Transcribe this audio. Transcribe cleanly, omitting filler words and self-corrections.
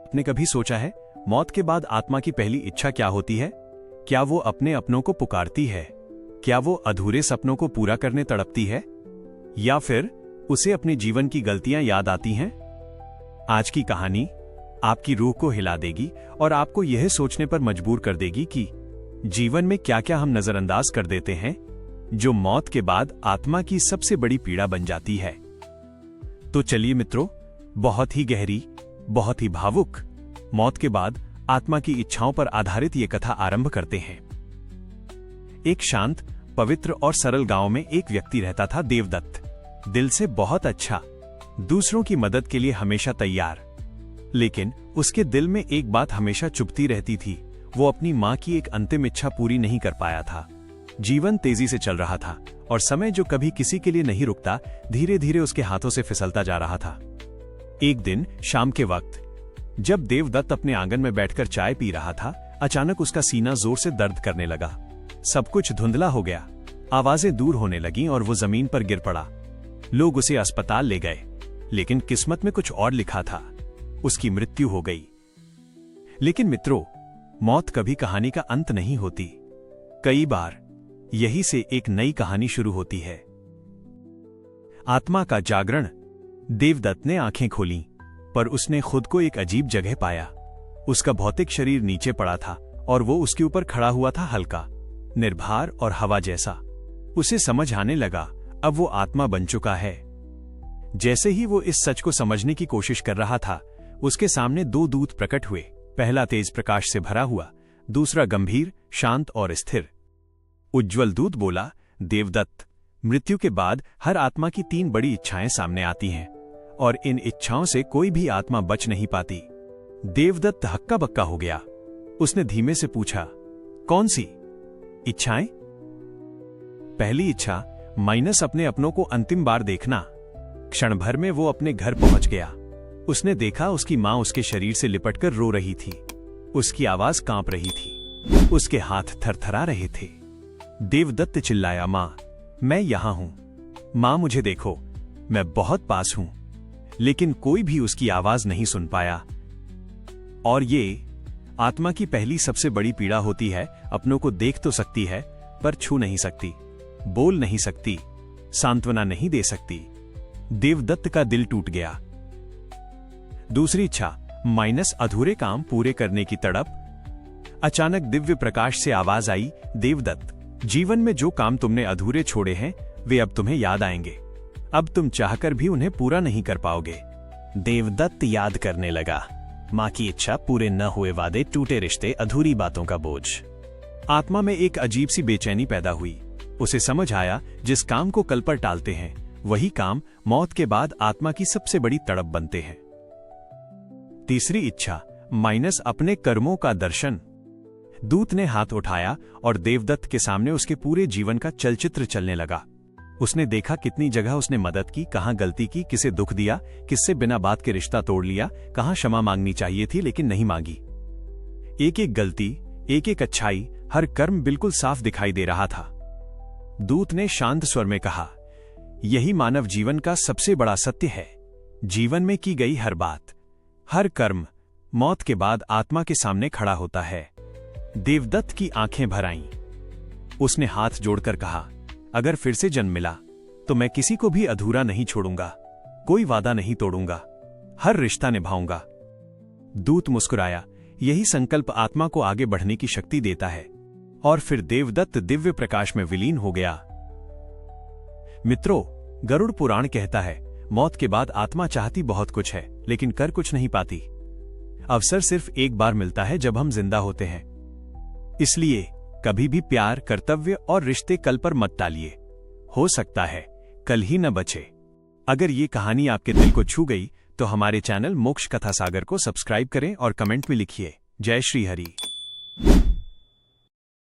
आपने कभी सोचा है मौत के बाद आत्मा की पहली इच्छा क्या होती है? क्या वो अपने अपनों को पुकारती है? क्या वो अधूरे सपनों को पूरा करने तड़पती है? या फिर उसे अपने जीवन की गलतियां याद आती हैं? आज की कहानी आपकी रूह को हिला देगी और आपको यह सोचने पर मजबूर कर देगी कि जीवन में क्या क्या हम नजरअंदाज कर देते हैं, जो मौत के बाद आत्मा की सबसे बड़ी पीड़ा बन जाती है। तो चलिए मित्रों, बहुत ही गहरी, बहुत ही भावुक मौत के बाद आत्मा की इच्छाओं पर आधारित ये कथा आरंभ करते हैं। एक शांत, पवित्र और सरल गांव में एक व्यक्ति रहता था, देवदत्त। दिल से बहुत अच्छा, दूसरों की मदद के लिए हमेशा तैयार। लेकिन उसके दिल में एक बात हमेशा चुभती रहती थी। वो अपनी मां की एक अंतिम इच्छा पूरी नहीं कर पाया था। जीवन तेजी से चल रहा था और समय जो कभी किसी के लिए नहीं रुकता, धीरे धीरे उसके हाथों से फिसलता जा रहा था। एक दिन शाम के वक्त जब देवदत्त अपने आंगन में बैठकर चाय पी रहा था, अचानक उसका सीना जोर से दर्द करने लगा। सब कुछ धुंधला हो गया, आवाजें दूर होने लगीं और वो जमीन पर गिर पड़ा। लोग उसे अस्पताल ले गए, लेकिन किस्मत में कुछ और लिखा था, उसकी मृत्यु हो गई। लेकिन मित्रों, मौत कभी कहानी का अंत नहीं होती। कई बार यही से एक नई कहानी शुरू होती है। आत्मा का जागरण। देवदत्त ने आंखें खोलीं, पर उसने खुद को एक अजीब जगह पाया। उसका भौतिक शरीर नीचे पड़ा था और वो उसके ऊपर खड़ा हुआ था, हल्का, निर्भर और हवा जैसा। उसे समझ आने लगा, अब वो आत्मा बन चुका है। जैसे ही वो इस सच को समझने की कोशिश कर रहा था, उसके सामने दो दूत प्रकट हुए। पहला तेज प्रकाश से भरा हुआ, दूसरा गंभीर, शांत और स्थिर। उज्ज्वल दूत बोला, देवदत्त, मृत्यु के बाद हर आत्मा की 3 बड़ी इच्छाएं सामने आती हैं और इन इच्छाओं से कोई भी आत्मा बच नहीं पाती। देवदत्त हक्का बक्का हो गया। उसने धीमे से पूछा, कौन सी इच्छाएं? पहली इच्छा, माइनस अपने अपनों को अंतिम बार देखना। क्षण भर में वो अपने घर पहुंच गया। उसने देखा उसकी मां उसके शरीर से लिपटकर रो रही थी। उसकी आवाज कांप रही थी, उसके हाथ थरथरा रहे थे। देवदत्त चिल्लाया, मां, मैं यहां हूं, मां मुझे देखो, मैं बहुत पास हूं। लेकिन कोई भी उसकी आवाज नहीं सुन पाया। और ये आत्मा की पहली सबसे बड़ी पीड़ा होती है। अपनों को देख तो सकती है, पर छू नहीं सकती, बोल नहीं सकती, सांत्वना नहीं दे सकती। देवदत्त का दिल टूट गया। दूसरी इच्छा, माइनस अधूरे काम पूरे करने की तड़प। अचानक दिव्य प्रकाश से आवाज आई, देवदत्त, जीवन में जो काम तुमने अधूरे छोड़े हैं, वे अब तुम्हें याद आएंगे। अब तुम चाहकर भी उन्हें पूरा नहीं कर पाओगे। देवदत्त याद करने लगा, मां की इच्छा, पूरे न हुए वादे, टूटे रिश्ते, अधूरी बातों का बोझ। आत्मा में एक अजीब सी बेचैनी पैदा हुई। उसे समझ आया, जिस काम को कल पर टालते हैं, वही काम मौत के बाद आत्मा की सबसे बड़ी तड़प बनते हैं। तीसरी इच्छा, माइनस अपने कर्मों का दर्शन। दूत ने हाथ उठाया और देवदत्त के सामने उसके पूरे जीवन का चलचित्र चलने लगा। उसने देखा कितनी जगह उसने मदद की, कहां गलती की, किसे दुख दिया, किससे बिना बात के रिश्ता तोड़ लिया, कहां क्षमा मांगनी चाहिए थी लेकिन नहीं मांगी। एक एक गलती, एक एक अच्छाई, हर कर्म बिल्कुल साफ दिखाई दे रहा था। दूत ने शांत स्वर में कहा, यही मानव जीवन का सबसे बड़ा सत्य है। जीवन में की गई हर बात, हर कर्म मौत के बाद आत्मा के सामने खड़ा होता है। देवदत्त की आंखें भर आईं। उसने हाथ जोड़कर कहा, अगर फिर से जन्म मिला तो मैं किसी को भी अधूरा नहीं छोड़ूंगा, कोई वादा नहीं तोड़ूंगा, हर रिश्ता निभाऊंगा। दूत मुस्कुराया, यही संकल्प आत्मा को आगे बढ़ने की शक्ति देता है। और फिर देवदत्त दिव्य प्रकाश में विलीन हो गया। मित्रों, गरुड़ पुराण कहता है, मौत के बाद आत्मा चाहती बहुत कुछ है, लेकिन कर कुछ नहीं पाती। अवसर सिर्फ एक बार मिलता है, जब हम जिंदा होते हैं। इसलिए कभी भी प्यार, कर्तव्य और रिश्ते कल पर मत टालिए। हो सकता है कल ही न बचे। अगर ये कहानी आपके दिल को छू गई तो हमारे चैनल मोक्ष कथा सागर को सब्सक्राइब करें और कमेंट में लिखिए, जय श्री हरि।